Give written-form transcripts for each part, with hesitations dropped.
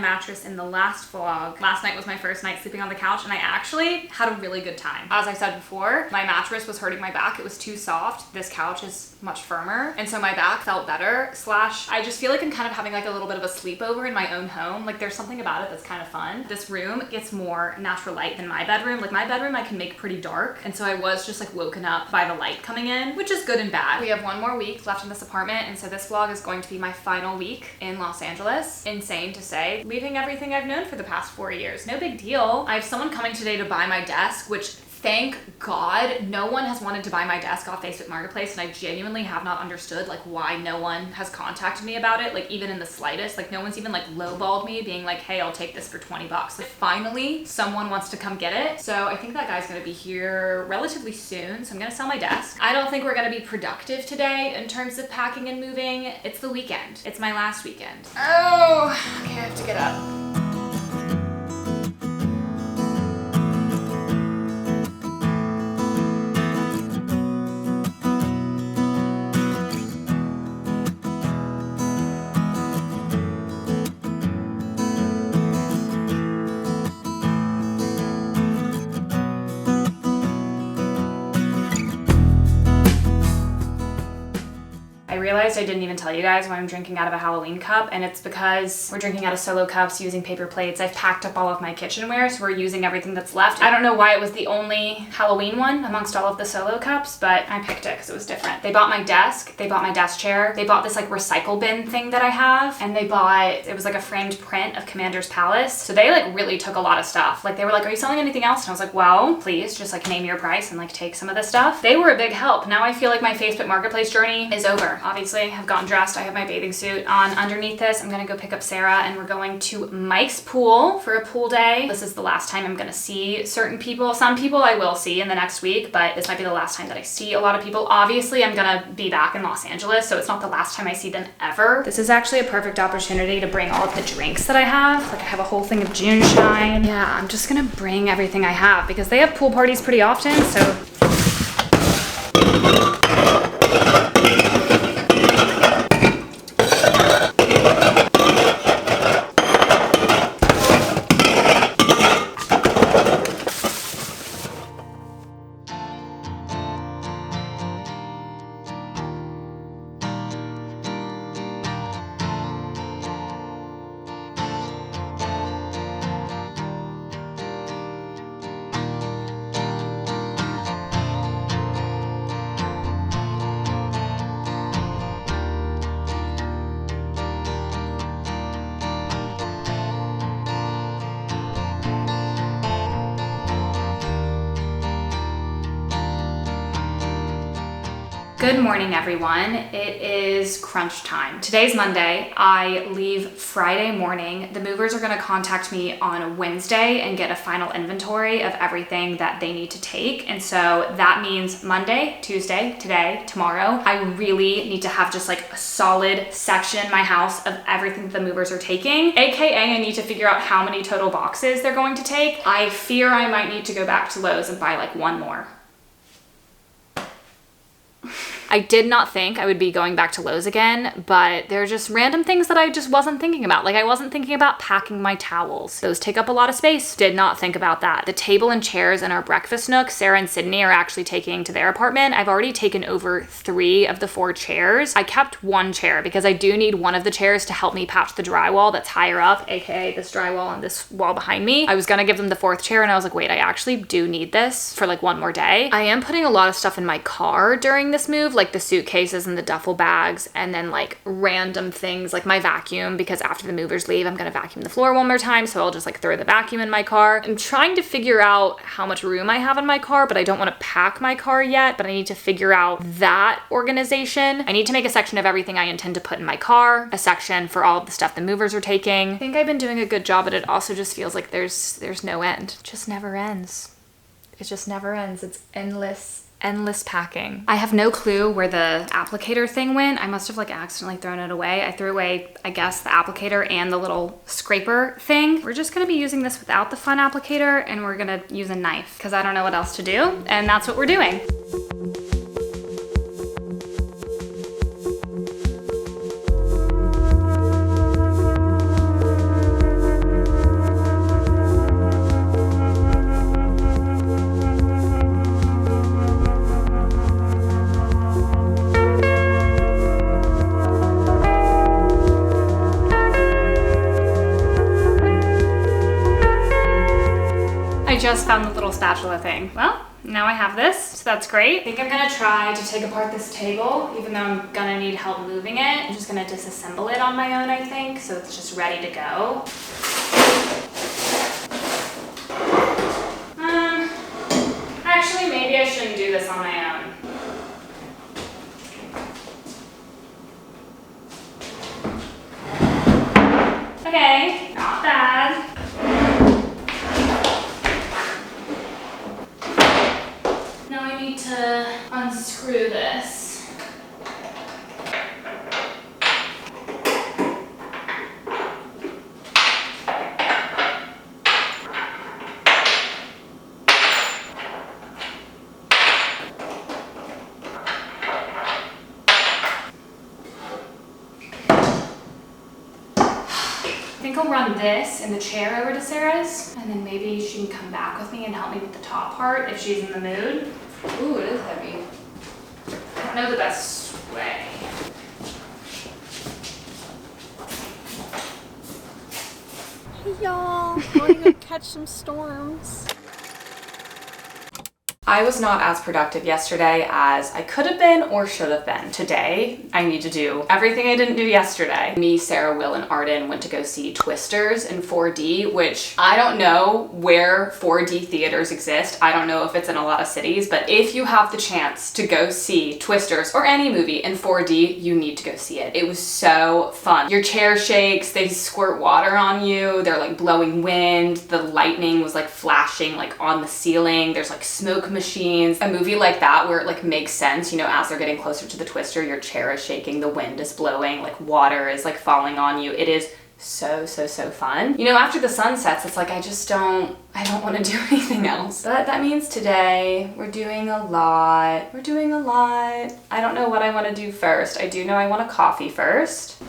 mattress in the last vlog. Last night was my first night sleeping on the couch and I actually had a really good time. As I said before, my mattress was hurting my back. It was too soft. This couch is much firmer. And so my back felt better. Slash, I just feel like I'm kind of having like a little bit of a sleepover in my own home. Like there's something about it that's kind of fun. This room gets more natural light than my bedroom. Like my bedroom I can make pretty dark. And so I was just like woken up by the light coming in, which is good and bad. We have one more week left in this apartment. And so this vlog is going to be my final week in Los Angeles. Insane to say, leaving everything I've known for the past 4 years. No big deal. I have someone coming today to buy my desk, which thank God no one has wanted to buy my desk off Facebook Marketplace, and I genuinely have not understood like why no one has contacted me about it, like even in the slightest. Like no one's even like lowballed me being like, hey, I'll take this for 20 bucks. Like finally someone wants to come get it. So I think that guy's gonna be here relatively soon. So I'm gonna sell my desk. I don't think we're gonna be productive today in terms of packing and moving. It's the weekend. It's my last weekend. Oh, okay, I have to get up. I realized I didn't even tell you guys why I'm drinking out of a Halloween cup, and it's because we're drinking out of solo cups using paper plates. I've packed up all of my kitchenware, so we're using everything that's left. I don't know why it was the only Halloween one amongst all of the solo cups, but I picked it because it was different. They bought my desk, they bought my desk chair, they bought this like recycle bin thing that I have, and they bought, it was like a framed print of Commander's Palace. So they like really took a lot of stuff. Like they were like, are you selling anything else? And I was like, well, please just like name your price and like take some of this stuff. They were a big help. Now I feel like my Facebook Marketplace journey is over. Obviously, I've gotten dressed. I have my bathing suit on underneath this. I'm gonna go pick up Sarah and we're going to Mike's pool for a pool day. This is the last time I'm gonna see certain people. Some people I will see in the next week, but this might be the last time that I see a lot of people. Obviously, I'm gonna be back in Los Angeles, so it's not the last time I see them ever. This is actually a perfect opportunity to bring all of the drinks that I have. Like I have a whole thing of June Shine. Yeah, I'm just gonna bring everything I have because they have pool parties pretty often, so good morning, everyone. It is crunch time. Today's Monday. I leave Friday morning. The movers are gonna contact me on Wednesday and get a final inventory of everything that they need to take. And so that means Monday, Tuesday, today, tomorrow, I really need to have just like a solid section in my house of everything that the movers are taking. AKA, I need to figure out how many total boxes they're going to take. I fear I might need to go back to Lowe's and buy like one more. I did not think I would be going back to Lowe's again, but there are just random things that I just wasn't thinking about. Like I wasn't thinking about packing my towels. Those take up a lot of space. Did not think about that. The table and chairs in our breakfast nook, Sarah and Sydney are actually taking to their apartment. I've already taken over 3 of the 4 chairs. I kept 1 chair because I do need one of the chairs to help me patch the drywall that's higher up, aka this drywall and this wall behind me. I was gonna give them the 4th chair and I was like, wait, I actually do need this for like one more day. I am putting a lot of stuff in my car during this move, like the suitcases and the duffel bags, and then like random things like my vacuum, because after the movers leave, I'm gonna vacuum the floor one more time, so I'll just like throw the vacuum in my car. I'm trying to figure out how much room I have in my car, but I don't want to pack my car yet, but I need to figure out that organization. I need to make a section of everything I intend to put in my car, a section for all of the stuff the movers are taking. I think I've been doing a good job, but it also just feels like there's no end. It just never ends. It just never ends. It's endless packing. I have no clue where the applicator thing went. I must have like accidentally thrown it away. I threw away, I guess, the applicator and the little scraper thing. We're just gonna be using this without the fun applicator, and we're gonna use a knife because I don't know what else to do, and that's what we're doing. just found the little spatula thing. Well, now I have this, so that's great. I think I'm gonna try to take apart this table, even though I'm gonna need help moving it. I'm just gonna disassemble it on my own, I think, so it's just ready to go. Actually, maybe I shouldn't do this on my own. Okay, not bad. Now I need to unscrew this. I think I'll run this in the chair over to Sarah's, and then maybe she can come back with me and help me with the top part if she's in the mood. Ooh, it is heavy. I don't know the best way. Hey y'all, going to go catch some storms. I was not as productive yesterday as I could have been or should have been. Today, I need to do everything I didn't do yesterday. Me, Sarah, Will, and Arden went to go see Twisters in 4D, which I don't know where 4D theaters exist. I don't know if it's in a lot of cities, but if you have the chance to go see Twisters or any movie in 4D, you need to go see it. It was so fun. Your chair shakes, they squirt water on you, they're like blowing wind, the lightning was like flashing like on the ceiling, there's like smoke machines. A movie like that where it like makes sense, you know, as they're getting closer to the twister, your chair is shaking, the wind is blowing, like water is like falling on you. It is so fun. You know, after the sun sets, it's like I don't want to do anything else. But that means today we're doing a lot. I don't know what I want to do first. I do know I want a coffee first.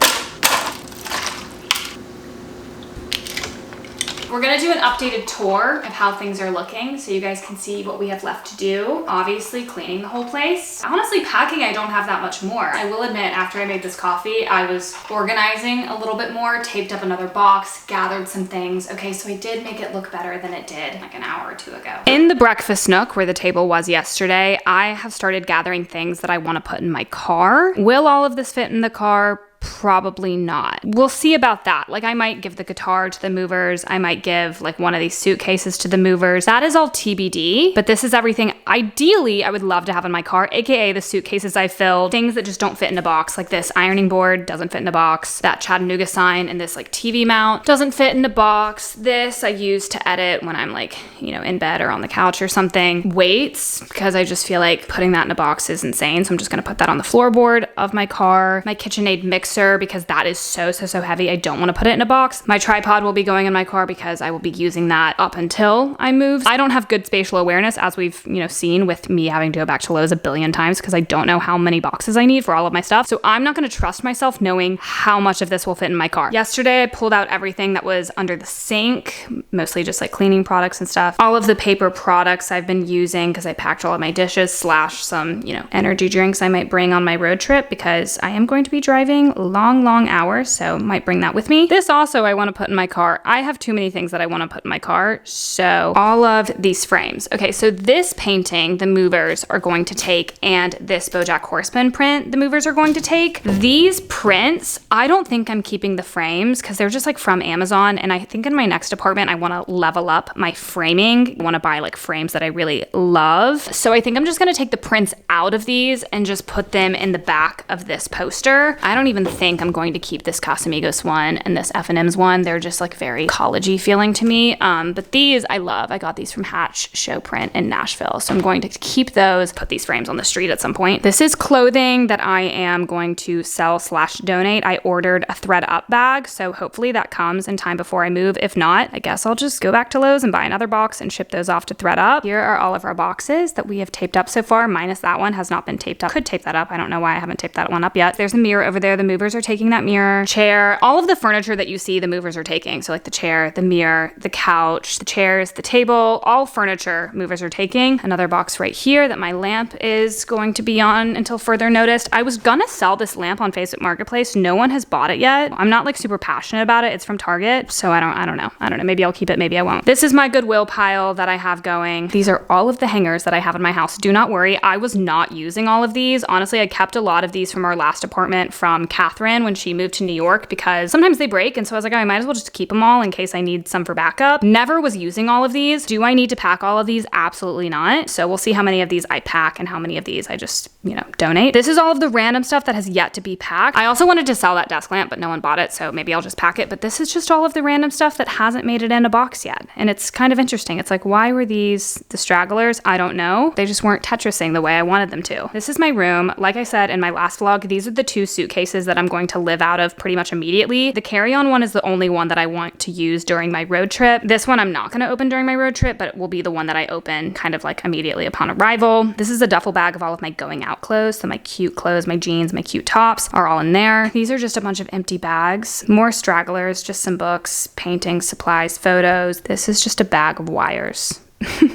We're gonna do an updated tour of how things are looking so you guys can see what we have left to do. Obviously cleaning the whole place. Honestly, packing, I don't have that much more. I will admit, after I made this coffee, I was organizing a little bit more, taped up another box, gathered some things. Okay, so I did make it look better than it did like an hour or two ago. In the breakfast nook where the table was yesterday, I have started gathering things that I wanna put in my car. Will all of this fit in the car? Probably not. We'll see about that. Like I might give the guitar to the movers. I might give like one of these suitcases to the movers. That is all TBD, but this is everything ideally I would love to have in my car, AKA the suitcases I filled, things that just don't fit in a box. Like this ironing board doesn't fit in a box. That Chattanooga sign and this like TV mount doesn't fit in a box. This I use to edit when I'm like, you know, in bed or on the couch or something. Weights, because I just feel like putting that in a box is insane. So I'm just gonna put that on the floorboard of my car. My KitchenAid mixer, because that is so heavy. I don't want to put it in a box. My tripod will be going in my car because I will be using that up until I move. I don't have good spatial awareness, as we've, you know, seen with me having to go back to Lowe's a billion times because I don't know how many boxes I need for all of my stuff. So I'm not going to trust myself knowing how much of this will fit in my car. Yesterday, I pulled out everything that was under the sink, mostly just like cleaning products and stuff. All of the paper products I've been using because I packed all of my dishes / some, you know, energy drinks I might bring on my road trip because I am going to be driving long hours, so might bring that with me. This also I want to put in my car. I have too many things that I want to put in my car, so all of these frames. Okay, so this painting the movers are going to take, and this BoJack Horseman print the movers are going to take. These prints, I don't think I'm keeping the frames because they're just like from Amazon, and I think in my next apartment I want to level up my framing. I want to buy like frames that I really love. So I think I'm just going to take the prints out of these and just put them in the back of this poster. I don't even think I'm going to keep this Casamigos one and this F&M's one. They're just like very college-y feeling to me. But these I love. I got these from Hatch Show Print in Nashville. So I'm going to keep those, put these frames on the street at some point. This is clothing that I am going to sell / donate. I ordered a thread up bag, so hopefully that comes in time before I move. If not, I guess I'll just go back to Lowe's and buy another box and ship those off to thread up. Here are all of our boxes that we have taped up so far, minus that one has not been taped up. Could tape that up. I don't know why I haven't taped that one up yet. There's a mirror over there the movers movers are taking that mirror, chair, all of the furniture that you see the movers are taking. So like the chair, the mirror, the couch, the chairs, the table, all furniture movers are taking. Another box right here that my lamp is going to be on until further notice. I was gonna sell this lamp on Facebook Marketplace. No one has bought it yet. I'm not like super passionate about it. It's from Target. So I don't know. Maybe I'll keep it. Maybe I won't. This is my Goodwill pile that I have going. These are all of the hangers that I have in my house. Do not worry. I was not using all of these. Honestly, I kept a lot of these from our last apartment from Catherine when she moved to New York because sometimes they break. And so I was like, oh, I might as well just keep them all in case I need some for backup. Never was using all of these. Do I need to pack all of these? Absolutely not. So we'll see how many of these I pack and how many of these I just, donate. This is all of the random stuff that has yet to be packed. I also wanted to sell that desk lamp, but no one bought it. So maybe I'll just pack it. But this is just all of the random stuff that hasn't made it in a box yet. And it's kind of interesting. It's like, why were these the stragglers? I don't know. They just weren't Tetrising the way I wanted them to. This is my room. Like I said in my last vlog, these are the 2 suitcases that I'm going to live out of pretty much immediately. The carry-on one is the only one that I want to use during my road trip. This one I'm not going to open during my road trip, but it will be the one that I open kind of like immediately upon arrival. This is a duffel bag of all of my going out clothes. So my cute clothes, my jeans, my cute tops are all in there. These are just a bunch of empty bags. More stragglers, just some books, painting, supplies, photos. This is just a bag of wires.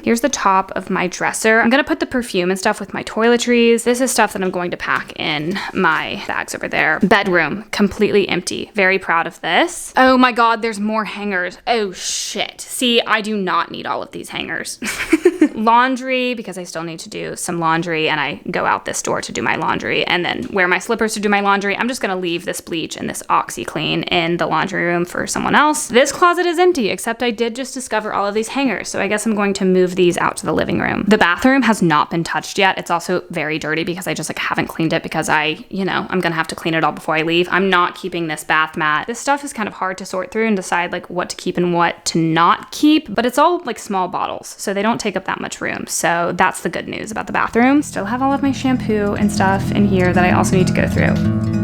Here's the top of my dresser. I'm gonna put the perfume and stuff with my toiletries. This is stuff that I'm going to pack in my bags over there. Bedroom, completely empty. Very proud of this. Oh my God, there's more hangers. Oh shit. See, I do not need all of these hangers. Laundry, because I still need to do some laundry and I go out this door to do my laundry and then wear my slippers to do my laundry. I'm just gonna leave this bleach and this OxyClean in the laundry room for someone else. This closet is empty, except I did just discover all of these hangers. So I guess I'm going to move these out to the living room. The bathroom has not been touched yet. It's also very dirty because I just haven't cleaned it because I'm gonna have to clean it all before I leave. I'm not keeping this bath mat. This stuff is kind of hard to sort through and decide what to keep and what to not keep, but it's all small bottles, so they don't take up that much room. So that's the good news about the bathroom. Still have all of my shampoo and stuff in here that I also need to go through.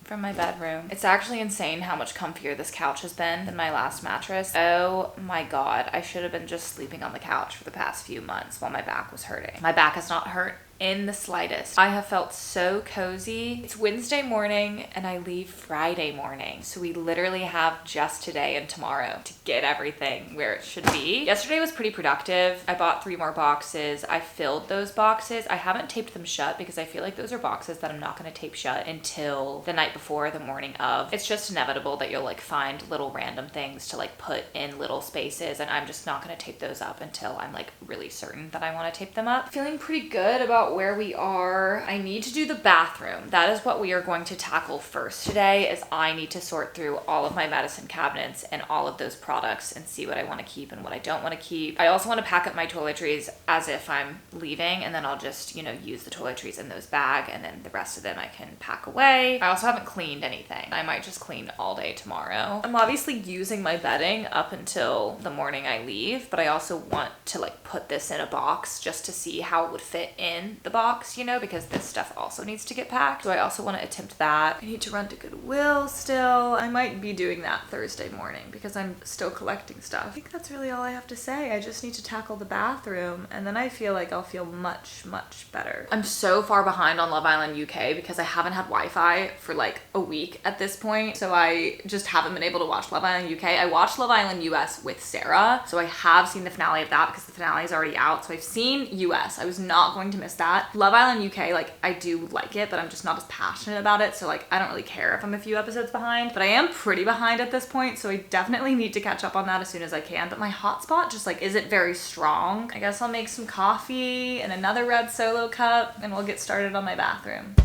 From my bedroom. It's actually insane how much comfier this couch has been than my last mattress. Oh my God, I should have been just sleeping on the couch for the past few months while my back was hurting. My back has not hurt in the slightest. I have felt so cozy. It's Wednesday morning and I leave Friday morning. So we literally have just today and tomorrow to get everything where it should be. Yesterday was pretty productive. I bought 3 more boxes. I filled those boxes. I haven't taped them shut because I feel like those are boxes that I'm not gonna tape shut until the night before, the morning of. It's just inevitable that you'll find little random things to put in little spaces, and I'm just not gonna tape those up until I'm really certain that I wanna tape them up. Feeling pretty good about where we are. I need to do the bathroom. That is what we are going to tackle first today, is I need to sort through all of my medicine cabinets and all of those products and see what I want to keep and what I don't want to keep. I also want to pack up my toiletries as if I'm leaving, and then I'll just, use the toiletries in those bags, and then the rest of them I can pack away. I also haven't cleaned anything. I might just clean all day tomorrow. I'm obviously using my bedding up until the morning I leave, but I also want to put this in a box just to see how it would fit in in the box, you know, because this stuff also needs to get packed. So I also want to attempt that. I need to run to Goodwill still. I might be doing that Thursday morning because I'm still collecting stuff. I think that's really all I have to say. I just need to tackle the bathroom and then I feel like I'll feel much, much better. I'm so far behind on Love Island UK because I haven't had Wi-Fi for like a week at this point. So I just haven't been able to watch Love Island UK. I watched Love Island US with Sarah. So I have seen the finale of that because the finale is already out. So I've seen US. I was not going to miss that. Love Island UK, like I do like it, but I'm just not as passionate about it. So like I don't really care if I'm a few episodes behind, but I am pretty behind at this point. So I definitely need to catch up on that as soon as I can. But my hotspot just like isn't very strong. I guess I'll make some coffee and another red Solo cup and we'll get started on my bathroom.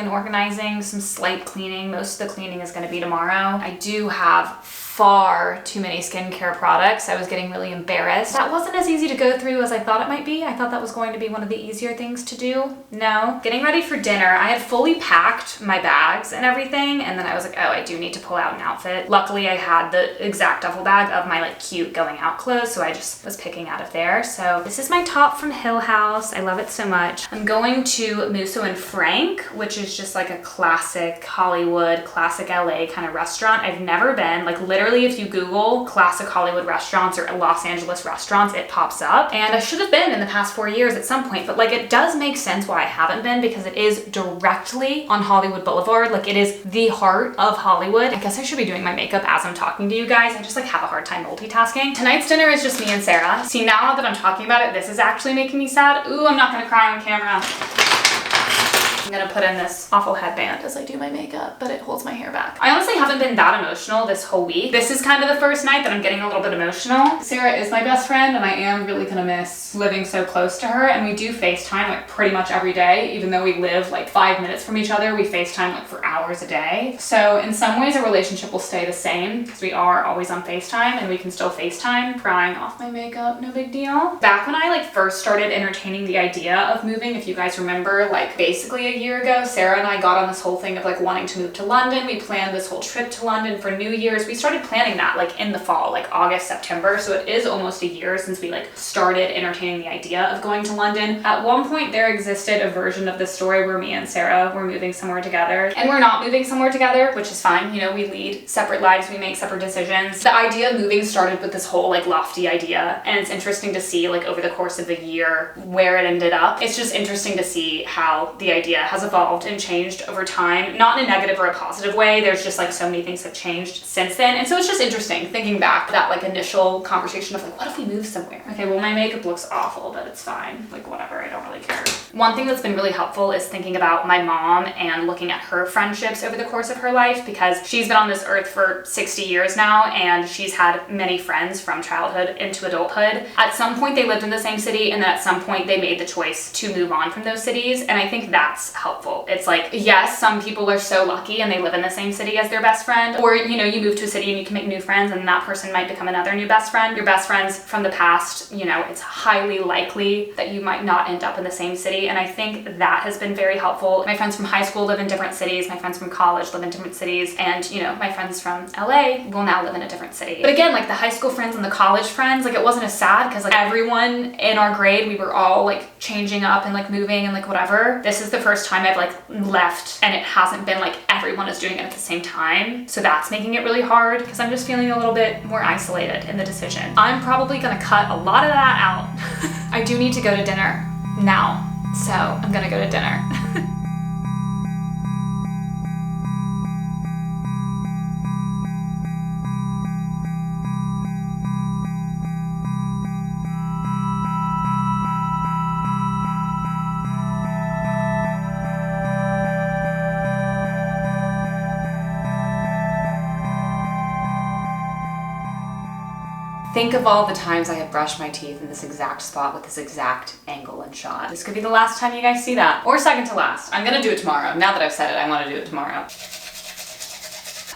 Organizing, some slight cleaning. Most of the cleaning is going to be tomorrow. I do have far too many skincare products. I was getting really embarrassed. That wasn't as easy to go through as I thought it might be. I thought that was going to be one of the easier things to do. No. Getting ready for dinner, I had fully packed my bags and everything, and then I was like, oh, I do need to pull out an outfit. Luckily, I had the exact duffel bag of my like cute going out clothes, so I just was picking out of there. So this is my top from Hill House. I love it so much. I'm going to Musso and Frank, which is just like a classic Hollywood, classic LA kind of restaurant. I've never been. Like literally, if you Google classic Hollywood restaurants or Los Angeles restaurants, it pops up. And I should have been in the past 4 years at some point, but like it does make sense why I haven't been because it is directly on Hollywood Boulevard. Like it is the heart of Hollywood. I guess I should be doing my makeup as I'm talking to you guys. I just like have a hard time multitasking. Tonight's dinner is just me and Sarah. See, now that I'm talking about it, this is actually making me sad. Ooh, I'm not gonna cry on camera. I'm gonna put in this awful headband as I do my makeup, but it holds my hair back. I honestly haven't been that emotional this whole week. This is kind of the first night that I'm getting a little bit emotional. Sarah is my best friend and I am really gonna miss living so close to her, and we do FaceTime like pretty much every day. Even though we live like 5 minutes from each other, we FaceTime like for hours a day. So in some ways our relationship will stay the same because we are always on FaceTime and we can still FaceTime. Crying off my makeup, no big deal. Back when I like first started entertaining the idea of moving, if you guys remember, like basically a year ago, Sarah and I got on this whole thing of like wanting to move to London. We planned this whole trip to London for New Year's. We started planning that like in the fall, like August, September. So it is almost a year since we like started entertaining the idea of going to London. At one point there existed a version of the story where me and Sarah were moving somewhere together, and we're not moving somewhere together, which is fine. You know, we lead separate lives, we make separate decisions. The idea of moving started with this whole like lofty idea, and it's interesting to see like over the course of the year where it ended up. It's just interesting to see how the idea has evolved and changed over time, not in a negative or a positive way. There's just like so many things have changed since then, and so it's just interesting thinking back to that like initial conversation of like, what if we move somewhere? Okay, well my makeup looks awful, but it's fine, like whatever, I don't really care. One thing that's been really helpful is thinking about my mom and looking at her friendships over the course of her life, because she's been on this earth for 60 years now and she's had many friends from childhood into adulthood. At some point they lived in the same city, and then at some point they made the choice to move on from those cities, and I think that's helpful. It's like, yes, some people are so lucky and they live in the same city as their best friend, or you know, you move to a city and you can make new friends and that person might become another new best friend. Your best friends from the past, you know, it's highly likely that you might not end up in the same city, and I think that has been very helpful. My friends from high school live in different cities, my friends from college live in different cities, and you know, my friends from LA will now live in a different city. But again, like the high school friends and the college friends, like it wasn't as sad because like everyone in our grade, we were all like changing up and like moving and like whatever. This is the first time I've like left and it hasn't been like everyone is doing it at the same time. So that's making it really hard because I'm just feeling a little bit more isolated in the decision. I'm probably gonna cut a lot of that out. I do need to go to dinner now, so I'm gonna go to dinner. Think of all the times I have brushed my teeth in this exact spot with this exact angle and shot. This could be the last time you guys see that. Or second to last. I'm gonna do it tomorrow. Now that I've said it, I wanna do it tomorrow.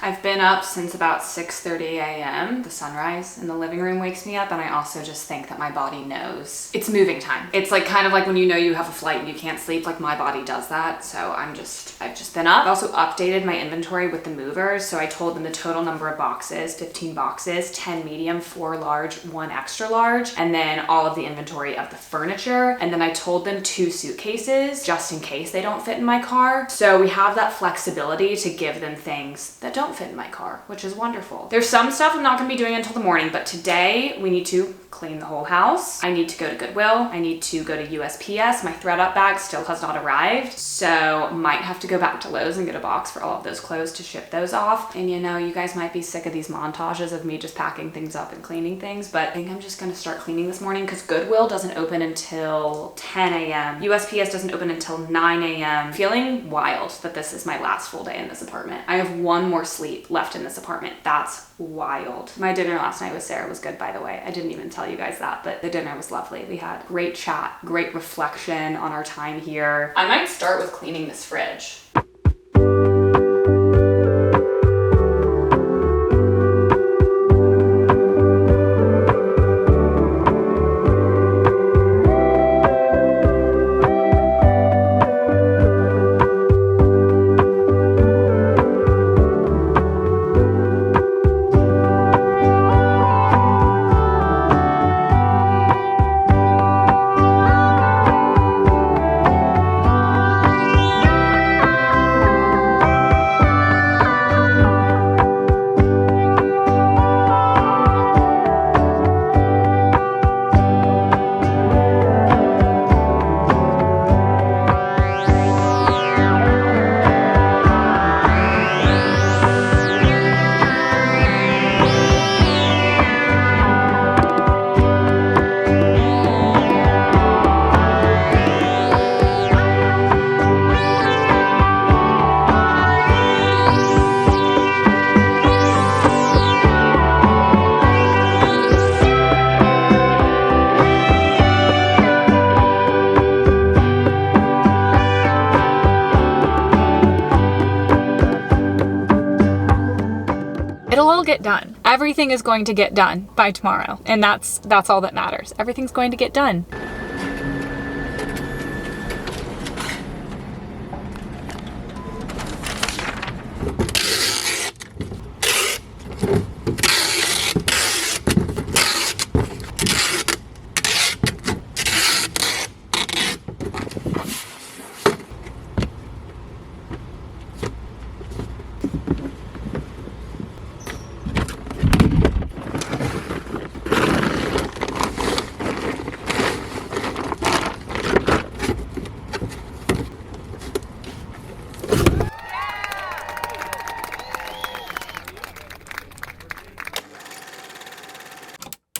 I've been up since about 6:30 a.m. The sunrise in the living room wakes me up, and I also just think that my body knows it's moving time. It's like kind of like when you know you have a flight and you can't sleep, like my body does that. So I've just been up. I also updated my inventory with the movers. So I told them the total number of boxes, 15 boxes, 10 medium, 4 large, 1 extra large, and then all of the inventory of the furniture. And then I told them 2 suitcases just in case they don't fit in my car. So we have that flexibility to give them things that don't fit in my car, which is wonderful. There's some stuff I'm not gonna be doing until the morning, but today we need to clean the whole house. I need to go to Goodwill. I need to go to USPS. My ThredUp bag still has not arrived, so might have to go back to Lowe's and get a box for all of those clothes to ship those off. And you know, you guys might be sick of these montages of me just packing things up and cleaning things, but I think I'm just gonna start cleaning this morning because Goodwill doesn't open until 10 a.m. USPS doesn't open until 9 a.m. Feeling wild that this is my last full day in this apartment. I have 1 more sleep left in this apartment. That's wild. My dinner last night with Sarah was good, by the way. I didn't even tell you guys that, but the dinner was lovely. We had great chat, great reflection on our time here. I might start with cleaning this fridge. It'll all get done. Everything is going to get done by tomorrow. And that's all that matters. Everything's going to get done.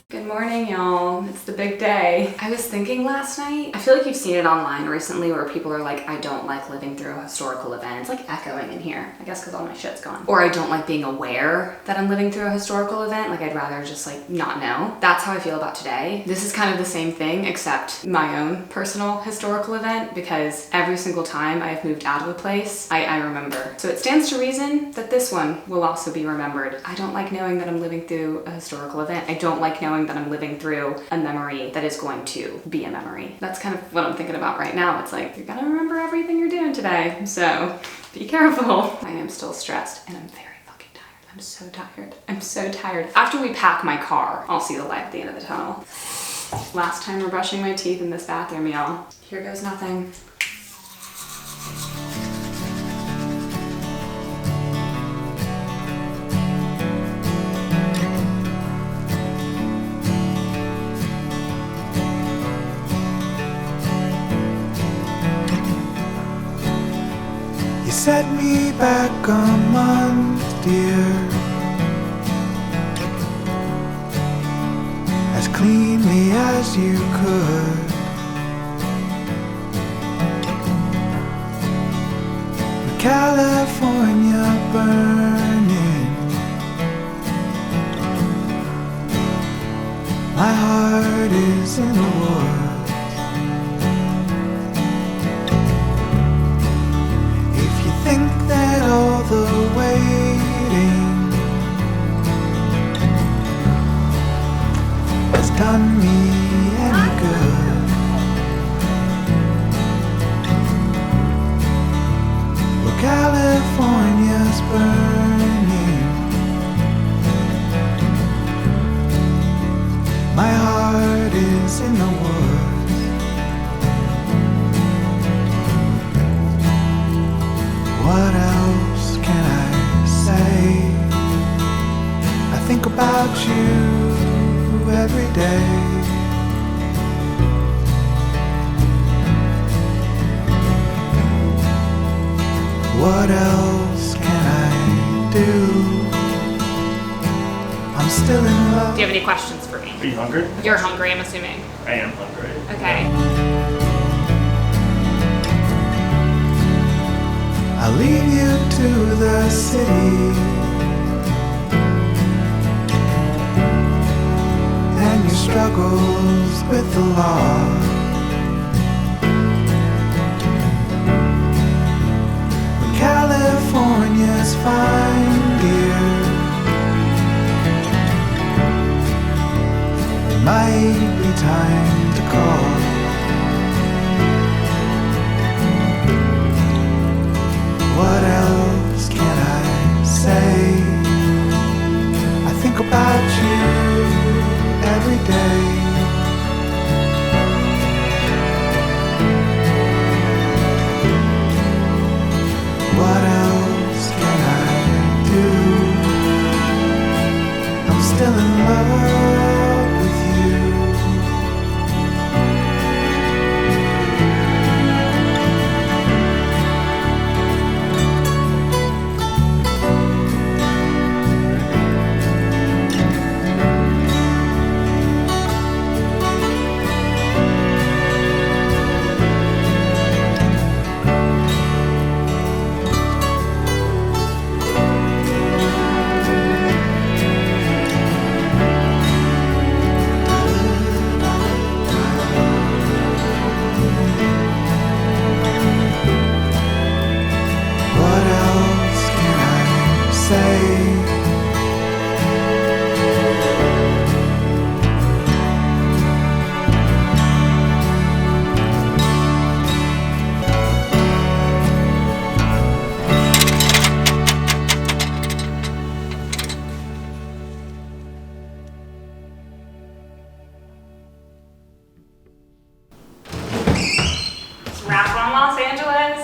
Good morning, y'all. It's the big day. I was thinking last night, I feel like you've seen it online recently where people are like, I don't like living through a historical event. It's like echoing in here, I guess because all my shit's gone. Or I don't like being aware that I'm living through a historical event. Like I'd rather just like not know. That's how I feel about today. This is kind of the same thing except my own personal historical event because every single time I have moved out of a place, I remember. So it stands to reason that this one will also be remembered. I don't like knowing that I'm living through a historical event. I don't like knowing that I'm living through a memory that is going to be a memory. That's kind of what I'm thinking about right now. It's like, you're gonna remember everything you're doing today, so be careful. I am still stressed and I'm very fucking tired. I'm so tired. I'm so tired. After we pack my car, I'll see the light at the end of the tunnel. Last time we're brushing my teeth in this bathroom, y'all. Here goes nothing. set me back a month, dear, as cleanly as you could. California burning, my heart is in the woods. If you think that all the waiting has done me any good, well, California's burning, my heart is in the woods. What else can I say? I think about you every day. What else can I do? I'm still in love. Do you have any questions for me? Are you hungry? You're hungry, I'm assuming. I am hungry. Okay. I'll leave you to the city and your struggles with the law. When California's fine, dear, it might be time to call. What else can I say? I think about you every day. What else can I do? I'm still in love with you. What else can I say? Let's wrap on Los Angeles.